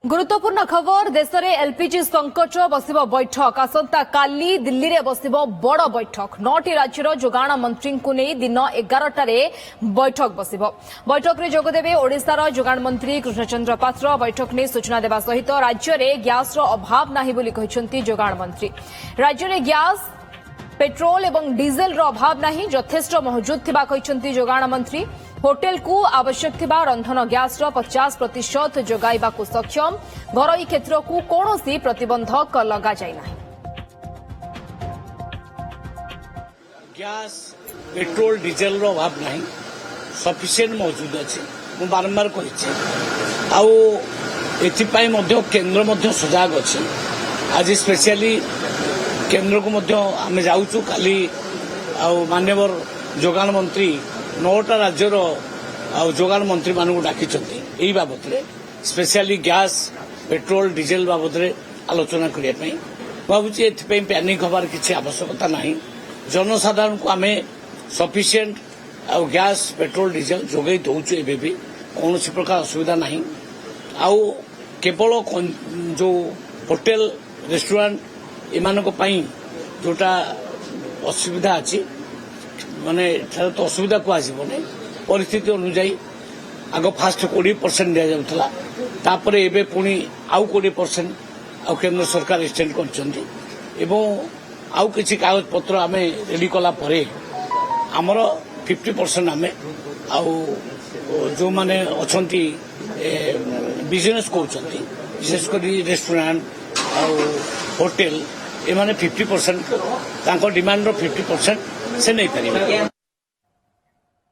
गुरुत्वपूर्ण खबर देश में एलपीजी संकट बसिब बैठक आसंता काली दिल्ली में बसिब बड़ बैठक 9टी राज्यर जोगाण मंत्री को नहीं दिन 11टारे बैठक बसिब बैठक में जोगदेवे ओडिशार जोगाण मंत्री कृष्णचंद्र पात्र बैठक नहीं सूचना देवा सहित राज्य में गैस अभाव नहीं बोली कहते जोगाण मंत्री राज्य में गैस पेट्रोल एवं डीजेल अभाव नहीं यथेष्ट महजूद थिबा कहते जोगाण मंत्री होटेल को आवश्यक थिबा रंधन गैस 50% जोगाइबा को सक्षम घरोई क्षेत्र को कौनसी प्रतिबंधक लगा जाय नाही। गैस पेट्रोल डीजेल रो अभाव नहीं सफिशिएंट मौजूद अच्छे मु बारंबार कही केन्द्र मध्य सजग अच्छे आज स्पेशली केन्द्र को आम जाऊँ काली मान्यवर जोगाण मंत्री 9टा राज्यर जोगाण मंत्री मान डाकी यही बाबद स्पेशली गैस पेट्रोल डीजेल बाबद आलोचना करने भावुँ पैनिक हबार किसी आवश्यकता नहीं जनसाधारण को आम सफिशिएंट गैस पेट्रोल डीजेल जोगे दौचु एवं भी कौन प्रकार असुविधा नहीं आउ केवल जो होटेल रेस्टोरेंट एमान जोटा असुविधा अच्छी माने तो असुविधा कहने परिस्थिति अनुजाई आग फास्ट 20% दि जाऊला तापर एवं पुणी आउ 20% आउ केंद्र सरकार एक्सटेंड कर आउ किसी कागज पत्र आम रेडी कला आमर 50% आम आउ जो माने अच्छी बिजनेस कर विशेषकर रेस्टोरेंट आउ होटेल एमाने 50% डिमांड 50% से नहीं पारे।